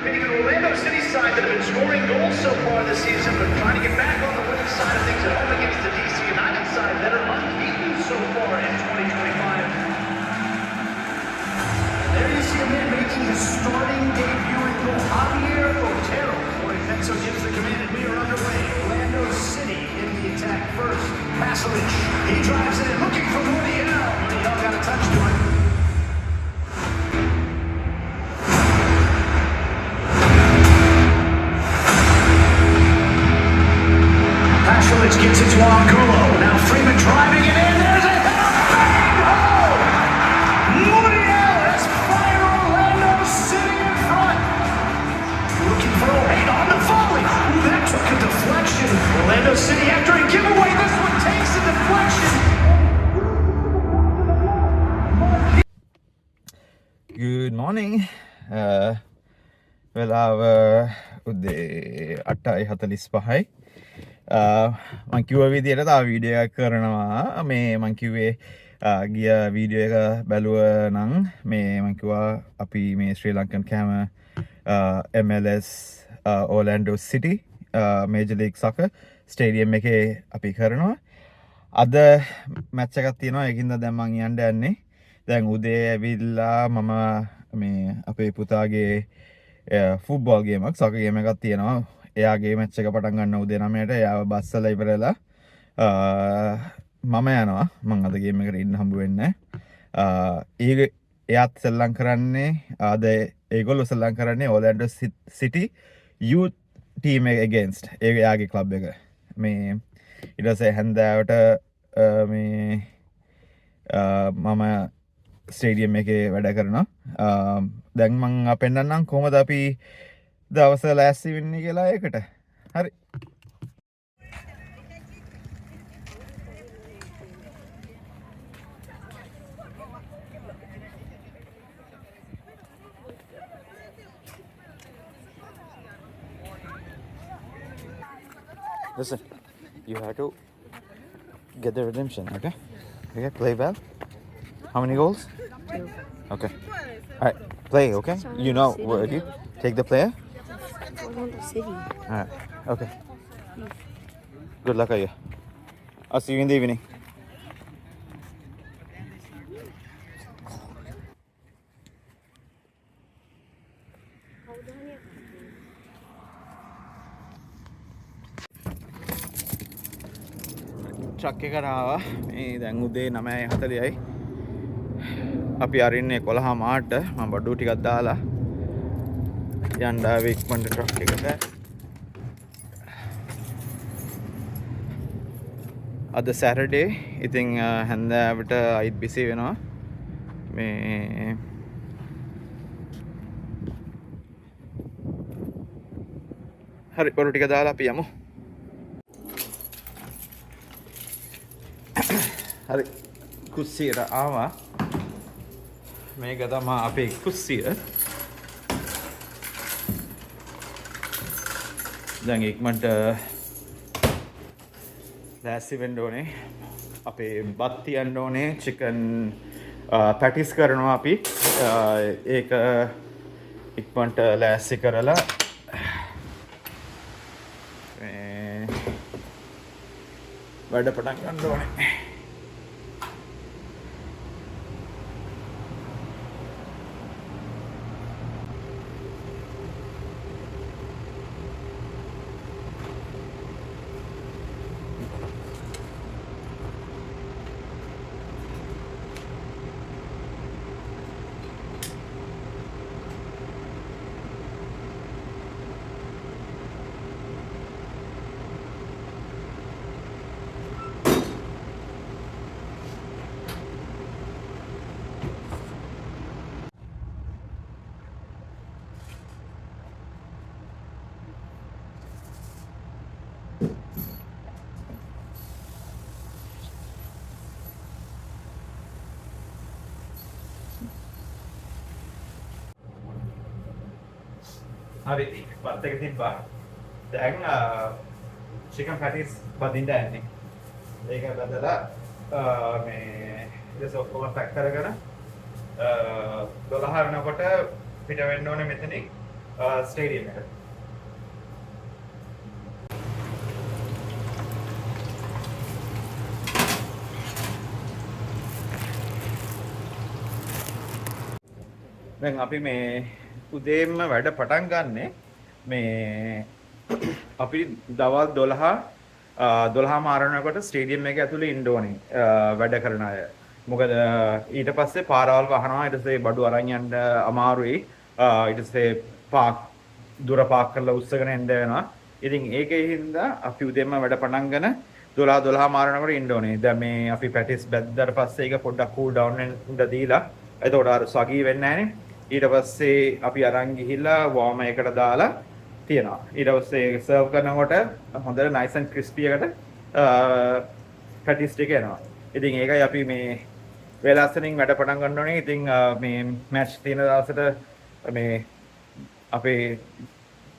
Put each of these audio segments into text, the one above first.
pitting an Orlando City side that have been scoring goals so far this season, but trying to get back on the winning side of things at home against the DC United side that are unbeaten so far in 2025. There you see a man making his starting debut in goal, Javier Otero. Boy, Penso gives the command and we are underway. Orlando City in the attack first. Pasalic, he drives it in, looking for Muriel. Muriel got a touch to it. Pasalic gets it to Angulo. Now Freeman driving it in. There's a header. Bang! Home! Muriel has fired Orlando City in front. Looking for a raid on the volley. Ooh, that took a deflection. Orlando City after a giveaway. This one takes a deflection. Good morning. වෙලාව උදේ 8:45යි. මං කිව්ව විදිහට තව video එකක් කරනවා. මේ මං කිව්වේ ගිය වීඩියෝ එක බැලුව නම් මේ මං කිව්වා අපි මේ ශ්‍රී ලංකන් කෑම MLS Orlando City Major League Soccer stadium එකේ අපි කරනවා. අද මැච් එකක් තියෙනවා. ඒකින්ද දැන් මං යන්න යන්නේ. දැන් උදේ ඇවිල්ලා මම මේ අපේ පුතාගේ ෆුට්බෝල් ගේමක් සොකර් ගේම් එකක් තියෙනවා. එයාගේ මැච් එක පටන් ගන්න උදේ 9ට. එයාව බස්සලා ඉවරලා මම යනවා. මං අද ගේම් එකට ඉන්න හම්බ වෙන්නේ නැහැ. එයාත් සෙල්ලම් කරන්නේ ඒගොල්ලෝ සෙල්ලම් කරන්නේ Orlando City youth team එක against එයාගේ club එක. මේ ඊට පස්සේ හන්දාවට මේ මම ස්ටේඩියම් එකේ වැඩ කරනවා. දැන් මං පෙන්නන්නම් කොහොමද අපි දවස ලෑස්ති වෙන්නේ කියලා ඒකට. හරි. Listen, you have to get the redemption, okay? Okay, play well. How many goals? 2. Okay. Alright, play, okay? You know where you take the player? Orlando City. Alright, okay. Good luck, Aya. I'll see you in the evening. Truck එකට ආවා. මේ දැන් උදේ 9:40යි. අපි අරින්නේ 11 මාට. මම බඩු ටිකක් දාලා යන්න ආවේ ඉක්මනට ට්‍රක් එකට. අද සැටර්ඩේ. ඉතින් හැන්දෑවට අයිත් බිසි වෙනවා. මේ හරි බඩු ටික දාලා අපි යමු. හරි කුස්සියට ආවා. මේක තමයි අපේ කුස්සිය. දැන් ඉක්මනට ලෑස්ති වෙන්න ඕනේ. අපේ බත් තියන්න ඕනේ. චිකන් පැටිස් කරනවා අපි. ඒක ඉක්මනට ලෑස්ති කරලා වැඩ පටන් ගන්න ඕනේ. හරි බත් එක තිබ්බා. දැන් chicken patties බදින්න යන්නේ. ඒක බදලා මේ ඊට ඔක්කොම පැක් කරගෙන 12 වෙනකොට පිට වෙන්න ඕනේ මෙතනින්. ස්ටේඩියම් එක. දැන් අපි මේ උදේම වැඩ පටන් ගන්නෙ මේ අපි දවල් 12 මාරනකොට ස්ටේඩියම් එක ඇතුලේ ඉන්න ඕනේ වැඩ කරන අය. මොකද ඊට පස්සේ පාරවල් වහනවා, ඊට පස්සේ බඩු අරන් යන්න අමාරුයි. ඊට පස්සේ දුර පාක් කරලා උස්සගෙන එන්න වෙනවා. ඉතින් ඒකේ හින්දා අපි උදේම වැඩ පටන් ගන්න 12 මාරනකොට ඉන්න ඕනේ. දැන් මේ අපි පැටිස් බැද්දාට පස්සේ ඒක පොඩ්ඩක් කූල් ඩවුන් වෙන්න දීලා එතකොට අර සගී වෙන්නේ නැහනේ. ඊට පස්සේ අපි අරන් ගිහිල්ලා වෝම එකට දාලා තියනවා. ඊට පස්සේ සර්ව් කරනකොට හොඳට nice and crispy එකට පැටිස් ටික එනවා. ඉතින් ඒකයි අපි මේ වෙලාසනින් වැඩ පටන් ගන්න ඕනේ. ඉතින් මේ මැච් තියෙන දවසට මේ අපේ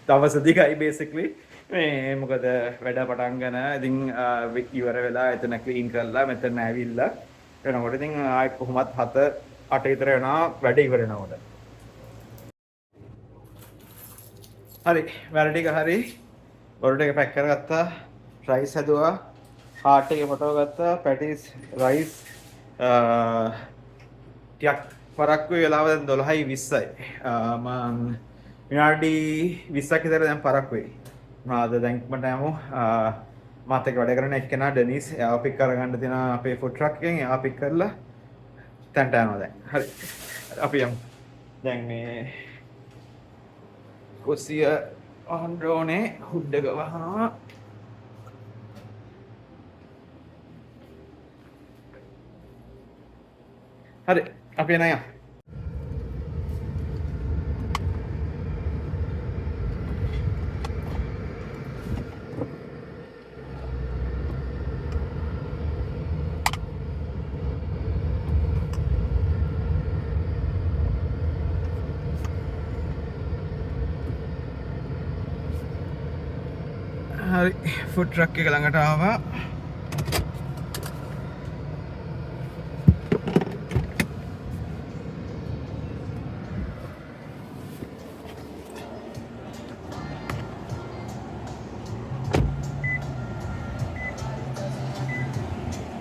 දවස දිගයි basically. මේ මොකද වැඩ පටන් ගන්න ඉතින් ඉවර වෙලා එතන ක්ලීන් කරලා මෙතන ඇවිල්ලා එනකොට ඉතින් ආයෙ කොහොමත් 7-8 විතර වෙනවා වැඩ ඉවර වෙනකොට. හරි වැඩ ටික හරි බොරු ටික පැක් කරගත්තා, රයිස් හැදුවා, හාට් එකේ ෆොටෝ ගත්තා, පැටිස් රයිස් ටිකක් පරක්කු වෙලාව දැන් 12:20යි. මම විනාඩි 20ක් විතර දැන් පරක්කු වෙයි. මොනවාද දැන් මට යමු මාත් එක්ක වැඩ කරන එක්කෙනා ඩෙනිස් එයාව පික් කරගන්න තියෙනවා අපේ ෆුඩ් ට්‍රක් එකෙන්. එයාව පික් කරලා තැන්ට යනවා දැන්. හරි අපි යමු. දැන් මේ කුස්සිය අහන්න ඕනේ, හුඩ් එක වහනවා. හරි අපි එනවා යමු. හරි ෆුඩ් ට්‍රක් එක ළඟට ආවා.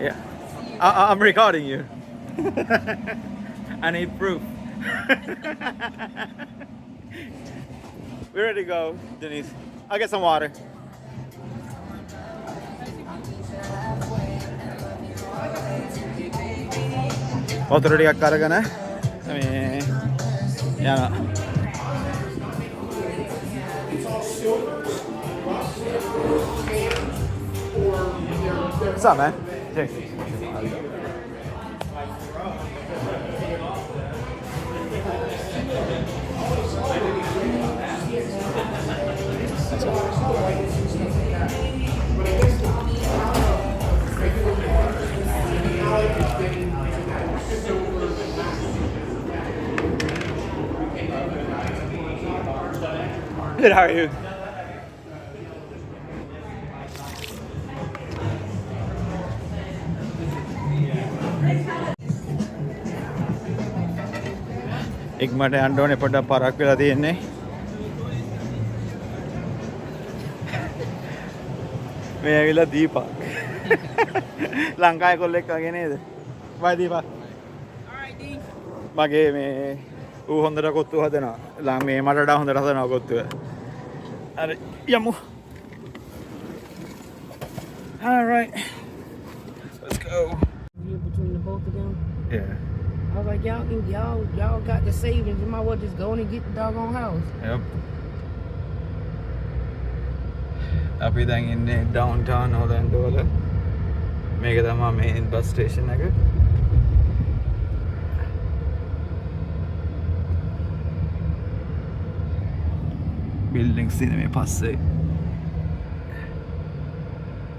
Yeah, I'm recording you. I need proof. We're ready to go, Denise. I'll get some water. වතුර ටිකක් අරගෙන මේ යනවා. What's up, man? Cheers. Good, how are you? ඉක්මනට යන්න ඕනේ, පොඩ්ඩක් පරක් වෙලා තියෙන්නේ. මේ ඇවිල්ලා දීපක්. ලංකාවේ කොල්ලෙක් වගේ නේද? බයි දීපක්. මගේ මේ ඌ හොඳට කොත්තු හදනවා. මේ මට වඩා හොඳට හදනවා කොත්තුව. හරි යමු. All right. Let's go. Between the both of them. Yeah. I was like, y'all got the savings. You might well just go on and get the doggone house. Yep. අපි දැන් ඉන්නේ ඩවුන්ටවුන් ඕලැන්ඩෝ වල. මේක තමයි මේන් බස් ස්ටේෂන් එක. Buildings තියෙන මේ පස්සේ.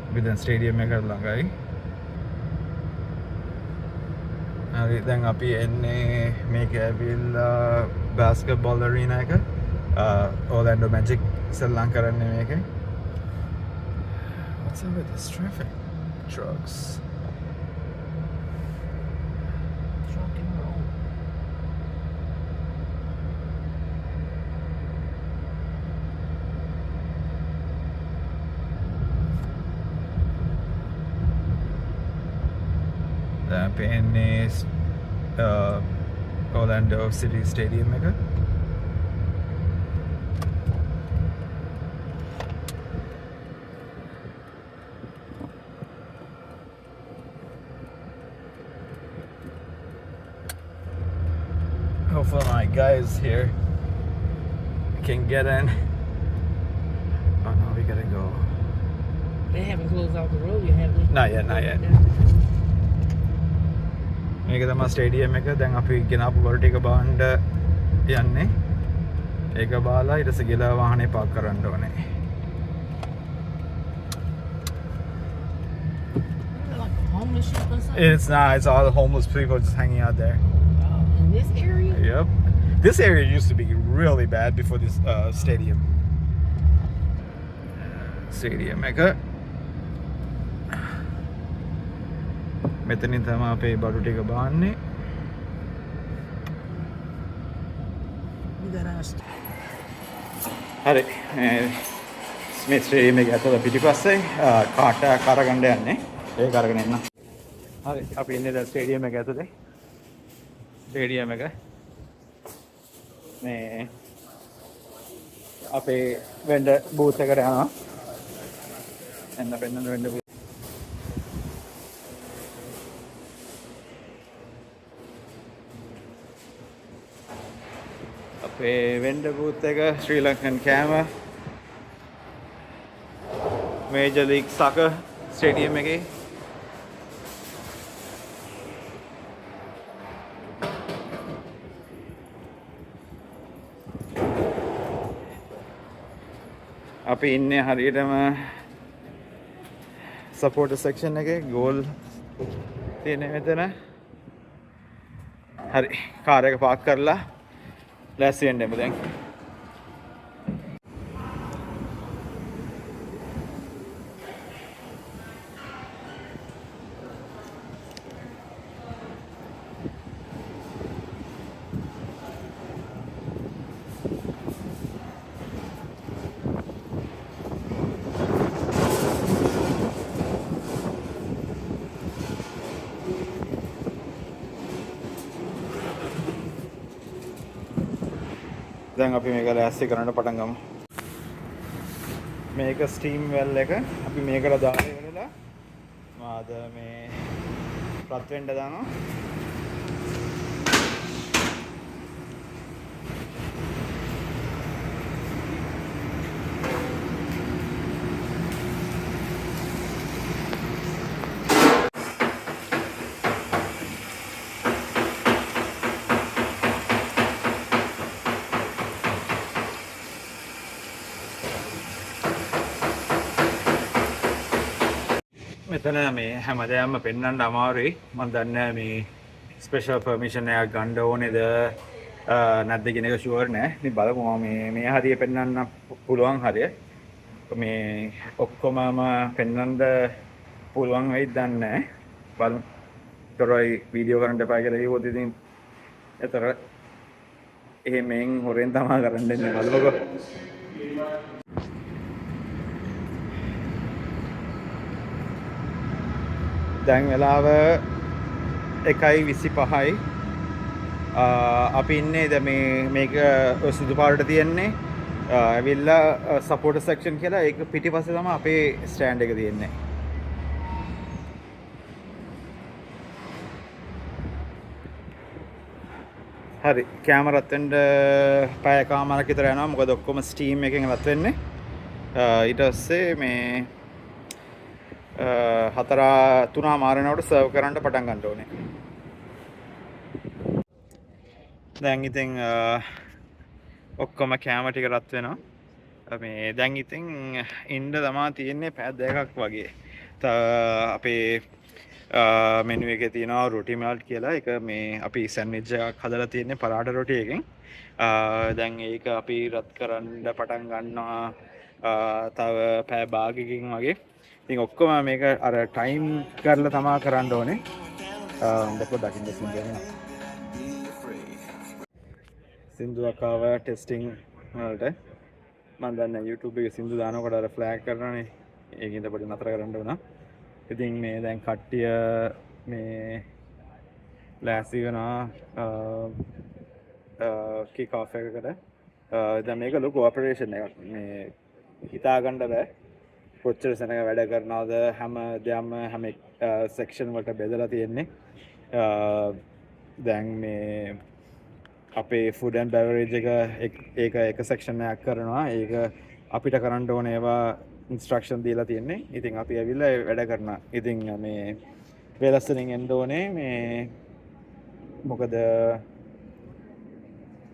අපි දැන් ස්ටේඩියම් එකට ළඟයි. හරි දැන් අපි එන්නේ මේක ඇවිල්ලා බෑස්කට්බෝල් අරීනා එක. ඕලැන්ඩෝ මැජික් සෙල්ලම් කරන්නේ මේකේ. What's up with this traffic? Drugs. Truck and roll. දැන් පේන්නේ Orlando City Stadium එක. Hopefully my guys here can get in. Oh no, we gotta go. They haven't closed off the road yet, have they? Not yet, not yet. මේක තමයි stadium එක. දැන් අපි ගෙනාපු වල ටික බාන්න යන්නේ. ඒක බාලා ඊට පස්සේ ගිහලා වාහනේ පාක් කරන්න ඕනේ. Like a homeless ship or something? It's not. It's all the homeless people just hanging out there. In this area? Yep. This area used to be really bad before this stadium. Stadium එක. මෙතනින් තමයි අපේ බඩු ටික බාන්නේ. We got our හරි. Smith stadium එක ඇතුළ පිටිපස්සේ කාට් එකක් අරගෙන යන්නේ. ඒක අරගෙන එන්න. හරි. අපි ඉන්නේ දැන් ස්ටේඩියම් එක ඇතුලේ. ස්ටේඩියම් එක මේ අපේ වෙන්ඩර් බූත් එකට යනවා. එන්න පෙන්නන වෙන්ඩර් බූත්. අපේ වෙන්ඩර් බූත් එක ශ්‍රී ලංකන් කෑම මේජර් ලීග් සකර් ස්ටේඩියම් එකේ. අපි ඉන්නේ හරියටම සපෝටර් සෙක්ෂන් එකේ ගෝල් තියෙන මෙතන. හරි කාර් එක පාක් කරලා ලෑස්ති වෙන්න එමු දැන්. දැන් අපි මේක ලෑස්ති කරන්න පටන් ගමු. මේක ස්ටීම් වෙල් එක. අපි මේකට දාලා ඉවරලා මාද මේ රත් වෙන්න දානවා. මෙතන මේ හැමදේම පෙන්වන්න අමාරුයි. මම දන්නේ මේ ස්පෙෂල් පර්මිෂන් එකක් ගන්න ඕනේද නැද්ද කියන එක ෂුවර් නෑ. ඉතින් බලමු මේ හරිය පෙන්වන්න පුළුවන් හරිය. මේ ඔක්කොමම පෙන්වන්න පුළුවන් වෙයිද දන්නේ නෑ. බලමු. කරයි වීඩියෝ කරන්න එපා කියලා කිව්වොත් ඉතින් ඒතර එහෙමෙන් හොරෙන් තමයි කරන්න දෙන්නේ. බලමුකෝ. දැන් වෙලාව 1:25යි. අපි ඉන්නේ දැන් මේක සුදු පාටට තියෙන්නේ ඇවිල්ලා සපෝටර් සෙක්ෂන් කියලා. ඒක පිටිපස්සේ තමයි අපේ ස්ටෑන්ඩ් එක තියෙන්නේ. හරි කැමරා රත් වෙන්න පැය කමාරක් විතර යනවා. මොකද ඔක්කොම ස්ටීම් එකෙන් රත් වෙන්නේ. ඊට පස්සේ මේ 4:03 මාරනකොට සර්ව් කරන්න පටන් ගන්න ඕනේ. දැන් ඉතින් ඔක්කොම කැම ටික රත් වෙනවා. මේ දැන් ඉතින් ඉන්න තමා තියෙන්නේ පැය දෙකක් වගේ. අපේ මෙනු එකේ තියෙනවා රොටි මෙල්ට් කියලා. ඒක මේ අපි සෑන්ඩ්විච් එකක් හදලා තියෙන්නේ පරාට රොටි එකෙන්. දැන් ඒක අපි රත් කරන්න පටන් ගන්නවා තව පැය භාගයකින් වගේ. ඉතින් ඔක්කොම මේක අර ටයිම් කරලා තමා කරන්න ඕනේ. දෙපොඩක් දකින්න සින්දුව. සින්දුවක් ආව ටෙස්ටිං වලට. මම දන්නේ YouTube එකේ සින්දු දානකොට අර ෆ්ලෑග් කරනවානේ. ඒකින්ද පොඩි නතර කරන්න වුණා. ඉතින් මේ දැන් කට්ටිය මේ ලෑස්ති වෙනවා කික් ඔෆ් එකකට. දැන් මේක ලොකු ඔපරේෂන් එකක්. මේ හිතාගන්න බෑ කොච්චර සෙනඟ වැඩ කරනවද, හැම දෙයක්ම හැම සෙක්ෂන් වලට බෙදලා තියෙන්නේ. දැන් මේ අපේ ෆුඩ් ඇන්ඩ් බෙවරේජ් එක එක සෙක්ෂන් එකක් කරනවා. ඒක අපිට කරන්න ඕන ඒවා ඉන්ස්ට්‍රක්ෂන් දීලා තියෙන්නේ. ඉතින් අපි ඇවිල්ලා වැඩ කරනවා. ඉතින් මේ වෙලස්සනින් එන්න ඕනේ. මේ මොකද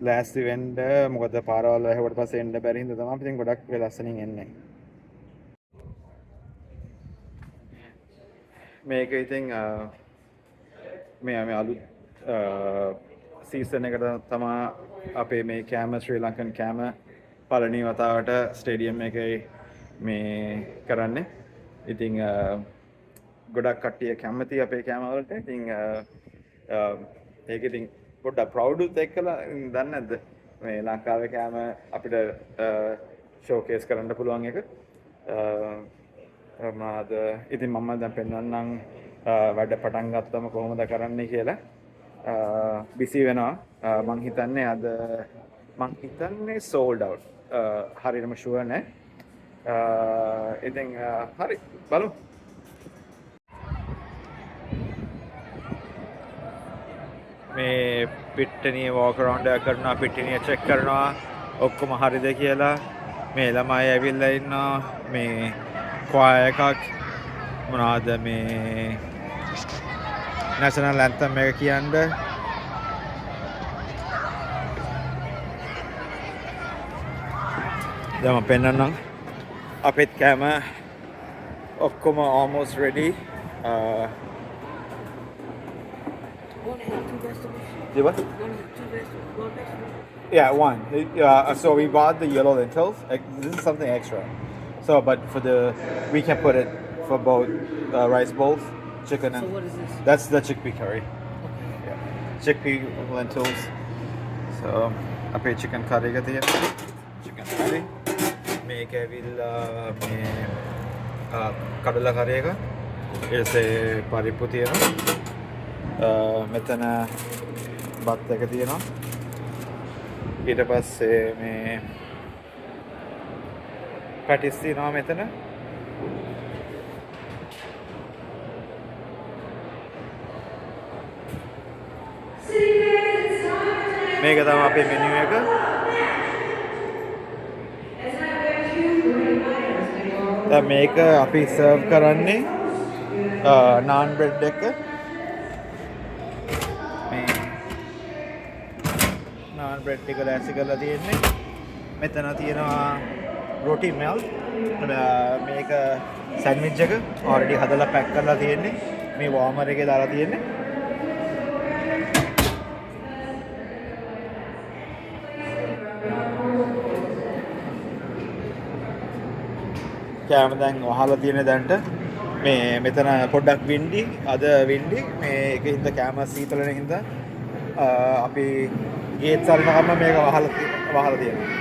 ලෑස්ති වෙන්න, මොකද පාරවල් වැහුවට පස්සේ එන්න බැරි හින්දා තමයි ඉතින් ගොඩක් වෙලස්සනින් එන්නේ. මේක ඉතින් මේ අලුත් සීසන් එකට තමයි අපේ මේ කෑම ශ්‍රී ලංකන් කෑම පළවෙනි වතාවට ස්ටේඩියම් එකේ මේ කරන්නේ. ඉතින් ගොඩක් කට්ටිය කැමති අපේ කෑම වලට. ඉතින් ඒක ඉතින් පොඩ්ඩක් ප්‍රවුඩ්ත් එක්කලා දන්නේ නැද්ද මේ ලංකාවේ කෑම අපිට ෂෝකේස් කරන්න පුළුවන් එක. මොනවාද ඉතින් මම දැන් පෙන්වන්නම් වැඩ පටන් ගත්තම කොහොමද කරන්නේ කියලා. බිසි වෙනවා. මං හිතන්නේ අද සෝල්ඩ් අවුට්. හරියටම ෂුවර් නෑ. ඉතින් හරි බලමු. මේ පිට්ටනිය වෝක් අරවුන්ඩ් එක කරනවා, පිට්ටනිය චෙක් කරනවා ඔක්කොම හරිද කියලා. මේ ළමයි ඇවිල්ලා ඉන්නවා. මේ කොයා එකක් මොනවාද මේ නැෂනල් ඇන්තම් එක කියන්න. දැන් මම පෙන්නන්නම් අපිත් කෑම ඔක්කොම almost ready. Want to have 2 vegetables? You what? Want to have 2 vegetables? 1 vegetable? Yeah, one. So we bought the yellow lentils. This is something extra. So, but we can put it for both rice bowls, chicken and. So what is this? That's the chickpea curry. Yeah, chickpea lentils. So, අපේ chicken curry එක තියෙනවා. Chicken curry. මේක ඇවිල්ලා මේ කඩලා curry එක. ඊටසේ පරිප්පු තියෙනවා. මෙතන බත් එක තියෙනවා. ඊට පස්සේ මේ පැටිස් තියෙනවා මෙතන. මේක තමයි අපේ මෙනු එක. දැන් මේක අපි සර්ව් කරන්නේ නාන් බ්‍රෙඩ් එක. මේ නාන් බ්‍රෙඩ් එක ලෑස්ති කරලා තියෙන්නේ. මෙතන තියෙනවා රොටි මෙල්. මේක සෑන්ඩ්විච් එක ඔල්රෙඩි හදලා පැක් කරලා තියෙන්නේ. මේ වෝමර් එකේ දාලා තියෙන්නේ. කෑම දැන් වහලා තියෙන දැන්ට මේ මෙතන පොඩ්ඩක් වින්ඩි. අද වින්ඩි මේ ඒකින්ද කෑම සීතල වෙන හින්දා අපි ගේට් සල්නකම මේක වහලා තියෙනවා.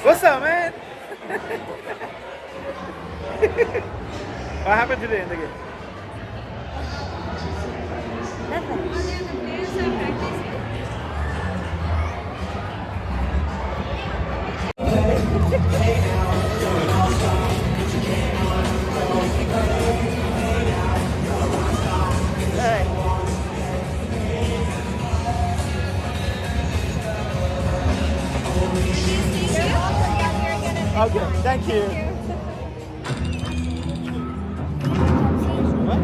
What's up, man? What happened today in the game? Okay, thank you. What?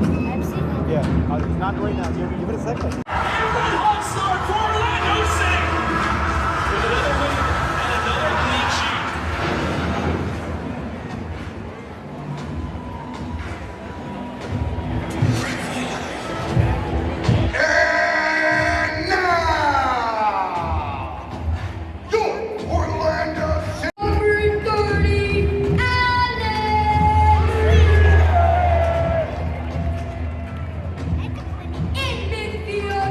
Yeah, not right now. Give it a second. All-star for Orlando City. With another win and another clean sheet. And now, your Orlando City. Number 30, Allen. In midfield,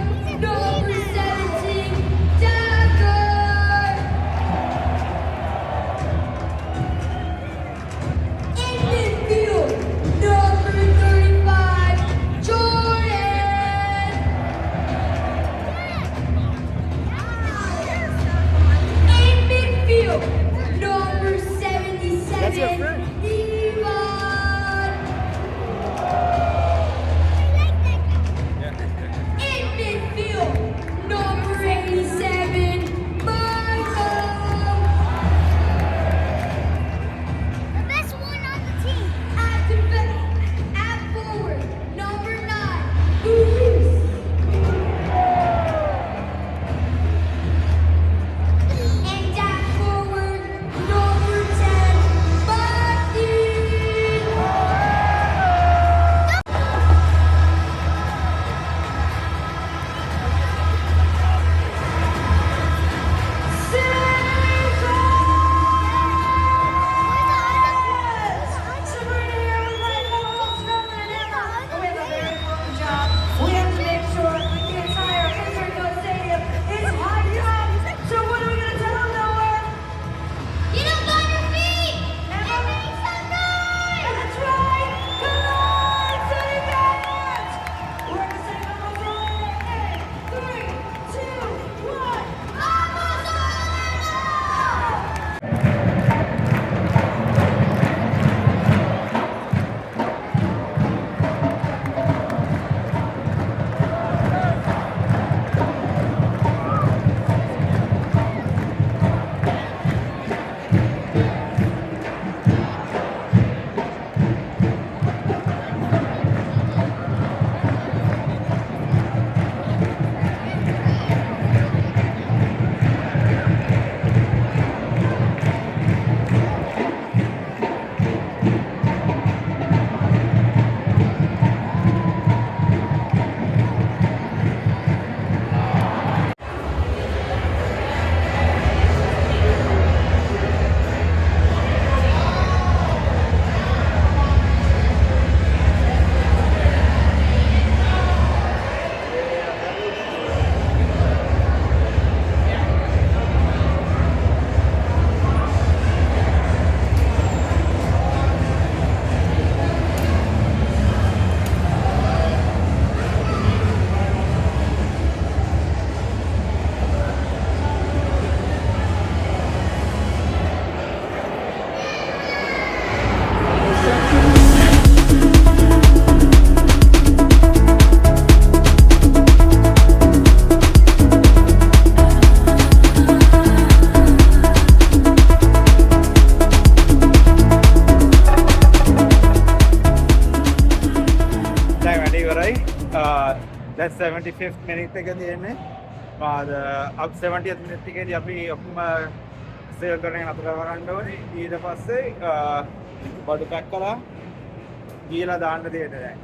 75th minute එක තියෙන්නේ. මාද 70th minute එකේදී අපි ඔක්කොම sale කරන එක නතර කරන්න ඕනේ. ඊට පස්සේ බඩු පැක් කරලා ගිහලා දාන්න දෙන්න දැන්.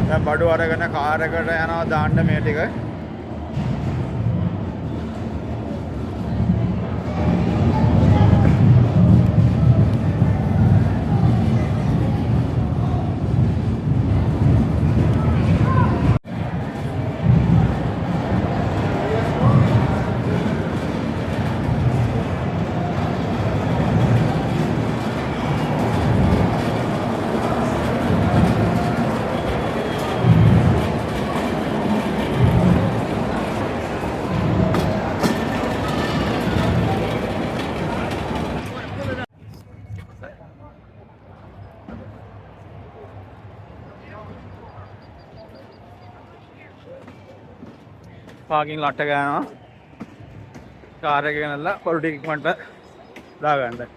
දැන් බඩු අරගෙන කාර් එකට යනවා දාන්න මේ ටික. පාකින් ලට්ට ගන්නවා කාර් එක ගෙනල්ලා පොඩි ටික ඉක්මනට දාගන්න.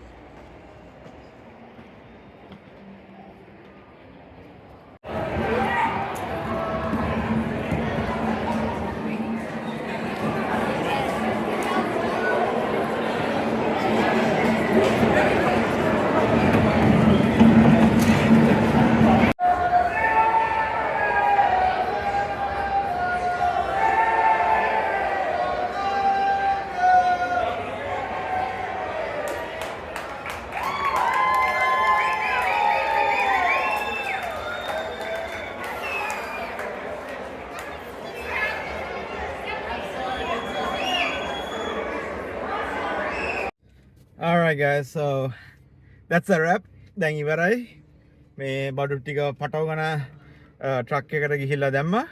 Alright guys, so that's a wrap. දැන් ඉවරයි. මේ බඩු ටික පටවගෙන ට්‍රක් එකට ගිහිල්ලා දැම්මා.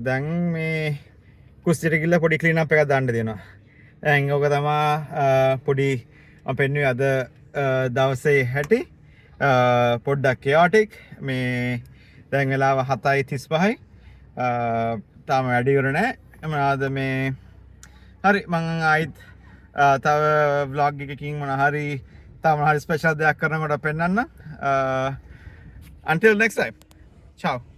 දැන් මේ කුස්සියට ගිහිල්ලා පොඩි ක්ලීන් අප් එකක් දාන්න දෙනවා. දැන් ඕක තමයි පොඩි මම පෙන්නුවේ අද දවසේ හැටි. පොඩ්ඩක් chaotic. මේ දැන් වෙලාව 7:35යි. තාම වැඩි ඉවර නැහැ. මොනවාද මේ හරි මම ආයිත් තව vlog එකකින් මොන හරි තව මොන හරි ස්පෙෂල් දෙයක් කරනකොට පෙන්නන්න. Until next time. Ciao.